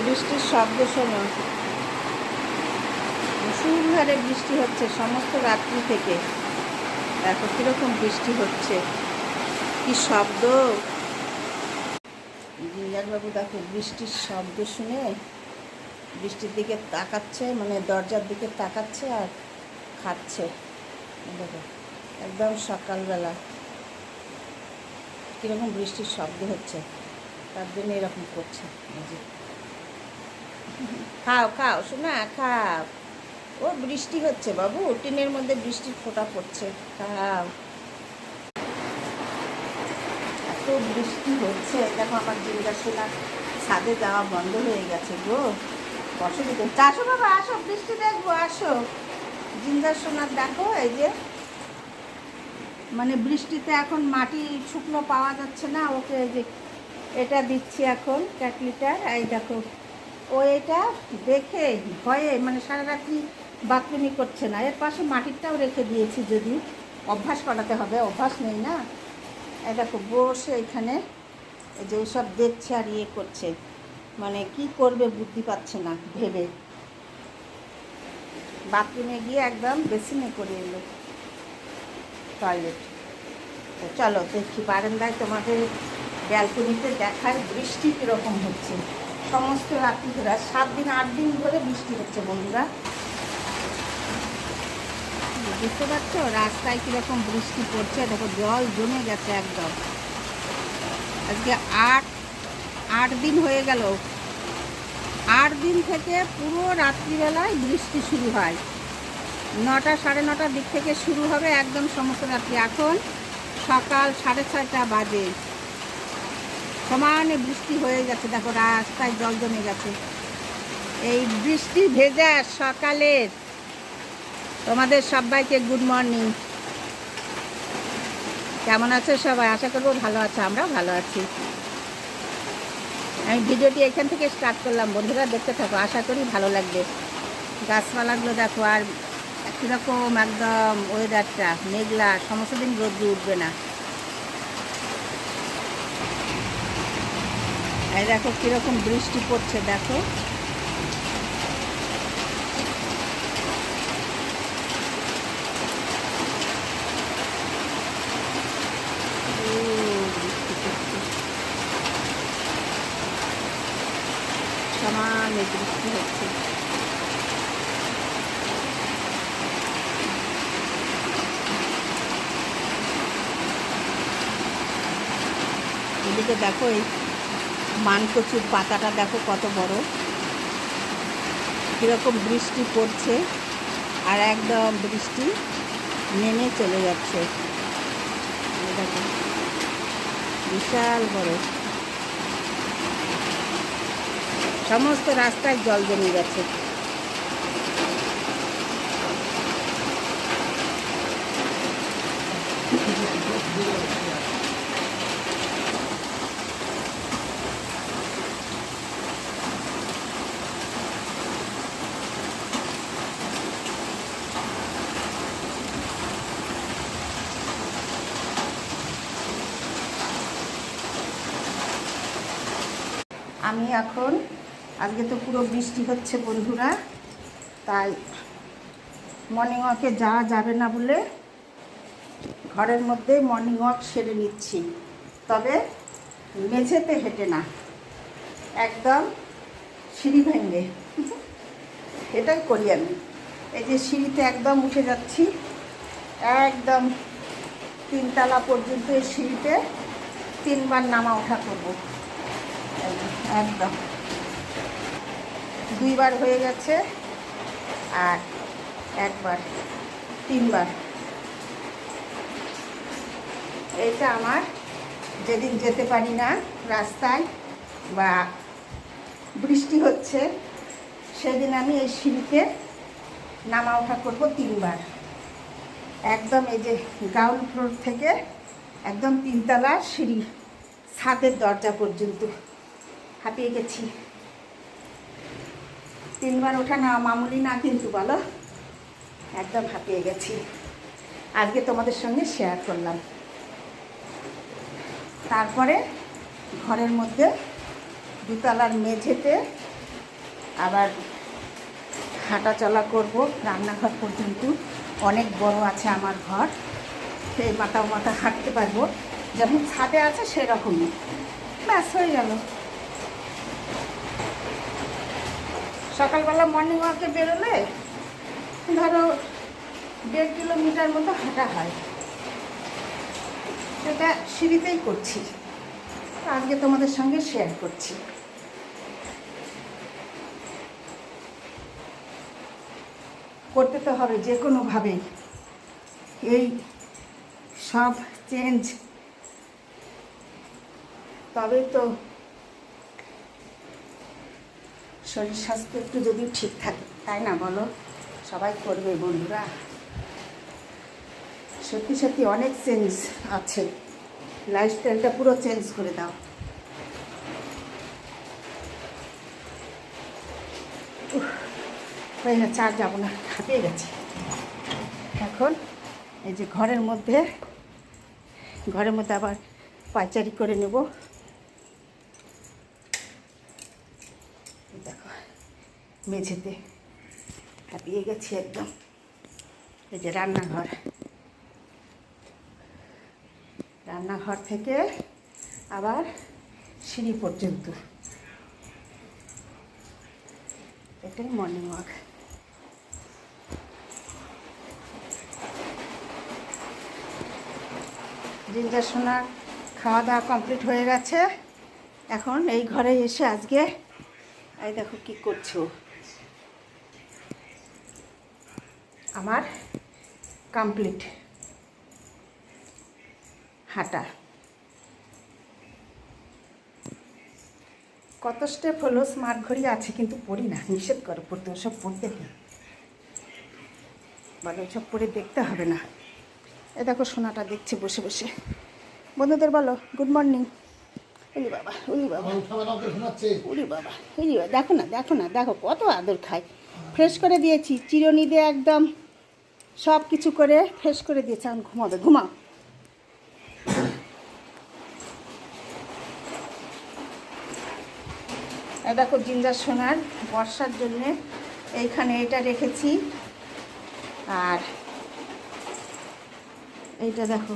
বৃষ্টির শব্দ শোনো, মুষলধারে বৃষ্টি হচ্ছে সমস্ত রাত্রি থেকে। দেখো কিরকম বৃষ্টি হচ্ছে, কি শব্দ। জিঞ্জারবাবু দেখো বৃষ্টির শব্দ শুনে বৃষ্টির দিকে তাকাচ্ছে, মানে দরজার দিকে তাকাচ্ছে আর খাচ্ছে। দেখো একদম সকালবেলা কীরকম বৃষ্টির শব্দ হচ্ছে, তার জন্য এরকম করছে। খাও খাও শোনা, খাও। ও বৃষ্টি হচ্ছে বাবু, টিনের মধ্যে বৃষ্টির ফোঁটা পড়ছে, খাও। এত বৃষ্টি হচ্ছে, দেখো আমার জিঞ্জার সোনা ছাদে যাওয়া বন্ধ হয়ে গেছে গো। অসুবিধা হচ্ছে। আসো বাবা আসো, বৃষ্টি দেখবো, আসো। জিঞ্জার সোনার দেখো এই যে, মানে বৃষ্টিতে এখন মাটি শুকনো পাওয়া যাচ্ছে না, ওকে এই যে এটা দিচ্ছি এখন ক্যাটলিটার। এই দেখো ও এটা দেখে ভয়ে মানে সারা রাত্রি বাথরুমই করছে না। এর পাশে মাটিরটাও রেখে দিয়েছি, যদি অভ্যাস করাতে হবে, অভ্যাস নেই না। এই দেখো বসে এখানে এই যে এইসব দেখছে আর ইয়ে করছে, মানে কি করবে বুদ্ধি পাচ্ছে না ভেবে। বাথরুমে গিয়ে একদম বেসিনে করে এলো, টয়লেট। তো চলো দেখি বারান্দায় তোমাদের ব্যালকনিতে দেখার বৃষ্টি কীরকম হচ্ছে। সমস্ত রাত্রি ধরে 7 দিন 8 দিন ধরে বৃষ্টি হচ্ছে বন্ধুরা, বুঝতে পারছো রাস্তায় কীরকম বৃষ্টি পড়ছে। দেখো জল জমে গেছে একদম। আজকে 8 দিন হয়ে গেল। 8 দিন থেকে পুরো রাত্রিবেলায় বৃষ্টি শুরু হয়। 9টা 9:30টার দিক থেকে শুরু হবে একদম সমস্ত রাত্রি। এখন সকাল 6:30 বাজে, সমানে বৃষ্টি হয়ে গেছে। দেখো রাস্তায় জল জমে গেছে। এই বৃষ্টি ভেজা সকালের তোমাদের সবাইকে গুড মর্নিং। কেমন আছে সবাই? আশা করবো ভালো আছে, আমরাও ভালো আছি। আমি ভিডিওটি এখান থেকে স্টার্ট করলাম, বন্ধুরা দেখতে থাকো, আশা করি ভালো লাগবে। গাছপালাগুলো দেখো, আর কীরকম একদম ওয়েদারটা মেঘলা, সমস্ত দিন রোদ্র উঠবে না। এই দেখো কীরকম বৃষ্টি পড়ছে, দেখো সমানে বৃষ্টি হচ্ছে। এদিকে দেখো এই মানকচুর পাতাটা দেখো কত বড়, কীরকম বৃষ্টি পড়ছে আর একদম বৃষ্টি নেমে চলে যাচ্ছে। দেখো বিশাল বড়, সমস্ত রাস্তায় জল জমে গেছে। আমি এখন, আজকে তো পুরো বৃষ্টি হচ্ছে বন্ধুরা, তাই মর্নিং ওয়াকে যাওয়া যাবে না বলে ঘরের মধ্যে মর্নিং ওয়াক সেরে নিচ্ছি। তবে মেঝেতে হেঁটে না, একদম সিঁড়ি ভেঙে এটাই করি আমি। এই যে সিঁড়িতে একদম উঠে যাচ্ছি, একদম 3 তলা পর্যন্ত এই সিঁড়িতে 3 বার নামা ওঠা করবো। একদম 2 বার হয়ে গেছে আর 1 বার, 3 বার। এটা আমার যেদিন যেতে পারি না রাস্তায় বা বৃষ্টি হচ্ছে, সেদিন আমি এই সিঁড়িতে নামা ওঠা করবো 3 বার। একদম এই যে গ্রাউন্ড ফ্লোর থেকে একদম 3 তলার সিঁড়ি, ছাদের দরজা পর্যন্ত। হাঁপিয়ে গেছি। 3 বার ওঠা না মামুলি না কিন্তু, বলো, একদম হাঁপিয়ে গেছি। আজকে তোমাদের সঙ্গে শেয়ার করলাম। তারপরে ঘরের মধ্যে 2 তলার মেঝেতে আবার হাঁটা চলা করব। রান্নাঘর পর্যন্ত অনেক বড় আছে আমার ঘর, সেই মাথা মাথা হাঁটতে পারবো, যেমন ছাদে আছে সেরকমই। ব্যাস হয়ে গেল। সকালবেলা মর্নিং ওয়াকে বেরোলে ধরো 1.5 কিলোমিটার মতো হাঁটা হয়, সেটা সিঁড়িতেই করছি। আজকে তোমাদের সঙ্গে শেয়ার করছি। করতে তো হবে যে কোনোভাবেই। এই সব চেঞ্জ তবেই তো শরীর স্বাস্থ্য একটু যদি ঠিক থাকে, তাই না বলো? সবাই করবে বন্ধুরা। সত্যি সত্যি অনেক চেঞ্জ আছে, লাইফস্টাইলটা পুরো চেঞ্জ করে দাও। হয়ে গেছে, আর যাবো না, হাঁপিয়ে গেছে। এখন এই যে ঘরের মধ্যে আবার পায়চারি করে নেব। দেখো মেঝেতে হাঁপিয়ে গেছি একদম। এই যে রান্নাঘর থেকে আবার সিঁড়ি পর্যন্ত, এটাই মর্নিং ওয়াক। জিঞ্জার সোনার খাওয়া দাওয়া কমপ্লিট হয়ে গেছে। এখন এই ঘরে এসে আজকে এই দেখো কি করছো, আমার কমপ্লিট হাঁটা। কত স্টেপ হলো, স্মার্ট ঘড়ি আছে কিন্তু পড়ি না, নিষেধ করো পড়তে। ওসব পড়তে কি বলো, ওসব পড়ে দেখতে হবে না। এ দেখো সোনাটা দেখছি বসে বসে। বন্ধুদের বলো গুড মর্নিং। উলি বাবা, উলি বাবা, উলি বাবা, উলি বাবা, দেখো না দেখো কত আদর খায়। ফ্রেশ করে দিয়েছি, চিরুনি দিয়ে একদম সব কিছু করে ফ্রেশ করে দিয়েছি। এখন ঘুমাও। দেখো জিঞ্জার সোনার বর্ষার জন্যে এইখানে এটা রেখেছি, আর এইটা দেখো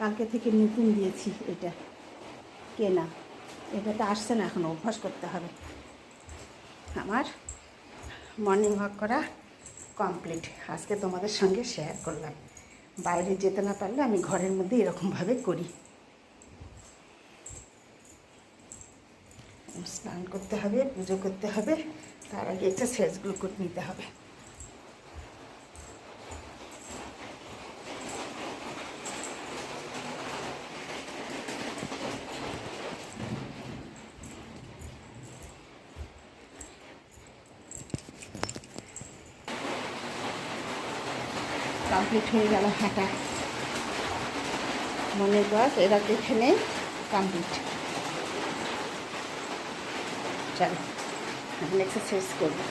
কালকে থেকে নতুন দিয়েছি, এটা কেনা। এটা তো আসছে না, এখন অভ্যাস করতে হবে। আমার মর্নিং ওয়াক করা কমপ্লিট। আজকে তোমাদের সঙ্গে শেয়ার করলাম। বাইরে যেতে না পারলে আমি ঘরের মধ্যে এরকমভাবে করি। স্নান করতে হবে, পুজো করতে হবে, তার আগে এক্সারসাইজগুলো করে নিতে হবে। কমপ্লিট হয়ে গেল হাঁটা, মনের বাস এরা দেখে নেই কমপ্লিট। চলো এখন এক্সারসাইজ করবো।